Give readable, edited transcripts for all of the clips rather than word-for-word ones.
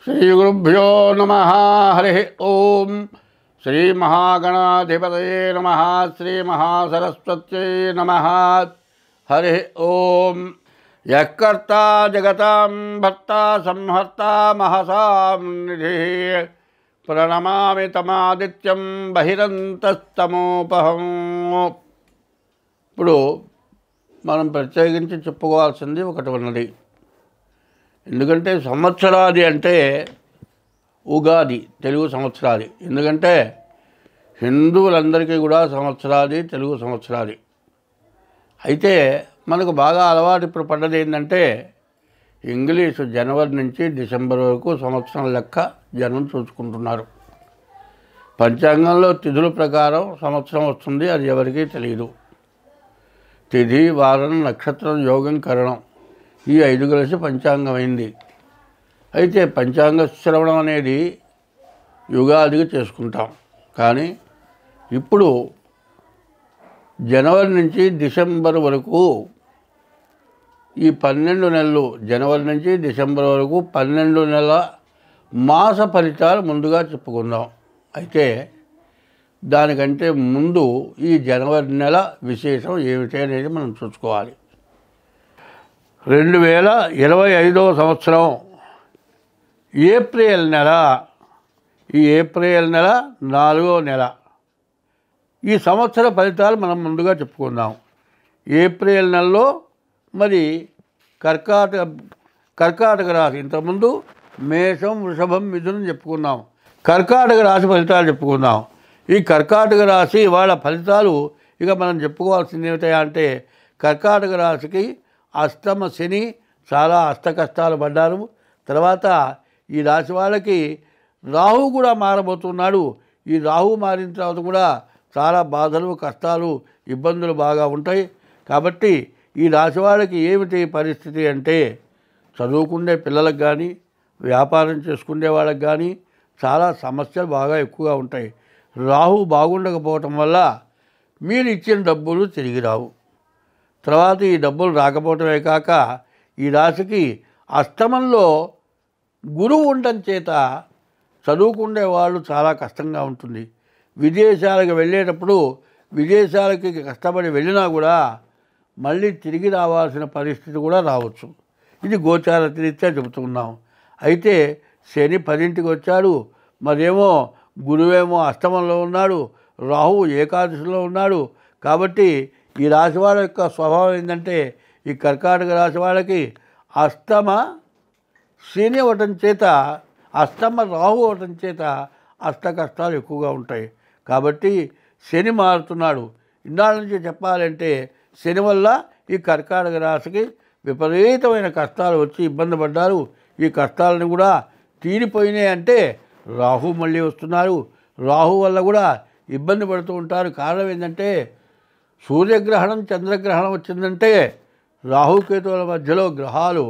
श्रीगुरुभ्यो नमः। हरिः ओम। श्रीमहागणाधिपतये नमः। श्रीमहासरस्वत्यै नमः। हरिः ओम। यः कर्ता जगतां भर्ता संहर्ता महसां निधिः प्रणमामि तमादित्यं బహిరంతస్తమోపహం। ఇప్పుడు మనం ప్రత్యేకించి చెప్పుకోవాల్సింది ఒకటి ఉన్నది. ఎందుకంటే సంవత్సరాది అంటే ఉగాది తెలుగు సంవత్సరాది. ఎందుకంటే హిందువులందరికీ కూడా సంవత్సరాది తెలుగు సంవత్సరాది. అయితే మనకు బాగా అలవాటు ఇప్పుడు పడ్డది ఏంటంటే ఇంగ్లీషు జనవరి నుంచి డిసెంబర్ వరకు సంవత్సరం లెక్క జనం చూసుకుంటున్నారు. పంచాంగంలో తిథుల ప్రకారం సంవత్సరం వస్తుంది, అది ఎవరికీ తెలియదు. తిథి, వారం, నక్షత్రం, యోగం, కరణం ఈ 5 కలిసి పంచాంగం అయింది. అయితే పంచాంగ శ్రవణం అనేది యుగాదిగా చేసుకుంటాం. కానీ ఇప్పుడు జనవరి నుంచి డిసెంబర్ వరకు ఈ 12 నెలలు, జనవరి నుంచి డిసెంబర్ వరకు 12 నెలల మాస ఫలితాలు ముందుగా చెప్పుకుందాం. అయితే దానికంటే ముందు ఈ జనవరి నెల విశేషం ఏమిటి అనేది మనం చూసుకోవాలి. 2025వ సంవత్సరం ఏప్రిల్ నెల, ఈ ఏప్రిల్ నెల 4వ నెల. ఈ సంవత్సర ఫలితాలు మనం ముందుగా చెప్పుకుందాం. ఏప్రిల్ నెలలో మరి కర్కాటక రాశి, ఇంతకుముందు మేషం, వృషభం, మిథునం చెప్పుకున్నాం. కర్కాటక రాశి ఫలితాలు చెప్పుకుందాం. ఈ కర్కాటక రాశి వాళ్ళ ఫలితాలు ఇక మనం చెప్పుకోవాల్సింది ఏమిటా అంటే, కర్కాటక రాశికి అష్టమ శని, చాలా అష్ట కష్టాలు పడ్డారు. తర్వాత ఈ రాశి వాళ్ళకి రాహు కూడా మారబోతున్నాడు. ఈ రాహు మారిన తర్వాత కూడా చాలా బాధలు, కష్టాలు, ఇబ్బందులు బాగా ఉంటాయి. కాబట్టి ఈ రాశి వాళ్ళకి ఏమిటి పరిస్థితి అంటే, చదువుకునే పిల్లలకు కానీ వ్యాపారం చేసుకునే వాళ్ళకి కానీ చాలా సమస్యలు బాగా ఎక్కువగా ఉంటాయి. రాహు బాగుండకపోవటం వల్ల మీరు ఇచ్చిన డబ్బులు తిరిగి రావు. తర్వాత ఈ డబ్బులు రాకపోవటమే కాక ఈ రాశికి అష్టమంలో గురువు ఉండటం చేత చదువుకునే వాళ్ళు చాలా కష్టంగా ఉంటుంది. విదేశాలకు వెళ్ళేటప్పుడు విదేశాలకి కష్టపడి వెళ్ళినా కూడా మళ్ళీ తిరిగి రావాల్సిన పరిస్థితి కూడా రావచ్చు. ఇది గోచార రీత్యా చెబుతున్నాం. అయితే శని 10ంటికి వచ్చాడు, మరేమో గురువేమో అష్టమంలో ఉన్నాడు, రాహువు ఏకాదశిలో ఉన్నాడు. కాబట్టి ఈ రాశి వాళ్ళ యొక్క స్వభావం ఏంటంటే, ఈ కర్కాటక రాశి వాళ్ళకి అష్టమ శని అవ్వటం చేత, అష్టమ రాహు అవ్వటం చేత అష్ట కష్టాలు ఎక్కువగా ఉంటాయి. కాబట్టి శని మారుతున్నాడు. ఇన్నాళ్ళ నుంచి చెప్పాలంటే శని వల్ల ఈ కర్కాటక రాశికి విపరీతమైన కష్టాలు వచ్చి ఇబ్బంది పడ్డారు. ఈ కష్టాలను కూడా తీరిపోయినాయి అంటే రాహు మళ్ళీ వస్తున్నారు. రాహు వల్ల కూడా ఇబ్బంది పడుతూ ఉంటారు. కారణం ఏంటంటే, సూర్యగ్రహణం, చంద్రగ్రహణం వచ్చిందంటే రాహుకేతువుల మధ్యలో గ్రహాలు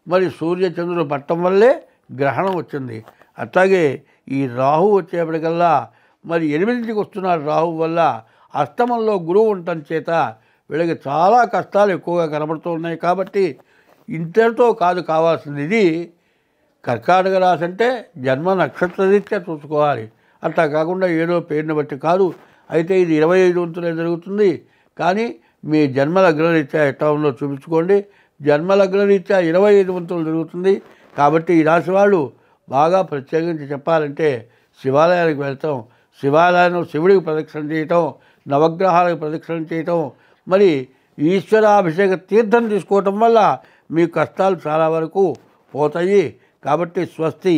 మరి సూర్యచంద్రులు పట్టడం వల్లే గ్రహణం వచ్చింది. అట్లాగే ఈ రాహు వచ్చేప్పటికల్లా మరి 8ంటికి వస్తున్నారు. రాహు వల్ల అష్టమంలో గురువు ఉండటం చేత వీళ్ళకి చాలా కష్టాలు ఎక్కువగా కనబడుతూ ఉన్నాయి. కాబట్టి ఇంతటితో కాదు కావాల్సింది. ఇది కర్కాటక రాశి అంటే జన్మ నక్షత్ర రీత్యా చూసుకోవాలి. అట్లా కాకుండా ఏదో పేరుని బట్టి కాదు. అయితే ఇది 25 వంతులే జరుగుతుంది. కానీ మీ జన్మలగ్న రీత్యా ఎట్లా ఉందో చూపించుకోండి. జన్మలగ్న రీత్యా 25 వంతులు జరుగుతుంది. కాబట్టి ఈ రాశి వాళ్ళు బాగా ప్రత్యేకించి చెప్పాలంటే శివాలయానికి వెళ్తాం, శివాలయంలో శివుడికి ప్రదక్షిణ చేయటం, నవగ్రహాలకు ప్రదక్షిణ చేయటం, మరి ఈశ్వరాభిషేక తీర్థం తీసుకోవటం వల్ల మీ కష్టాలు చాలా వరకు పోతాయి. కాబట్టి స్వస్తి.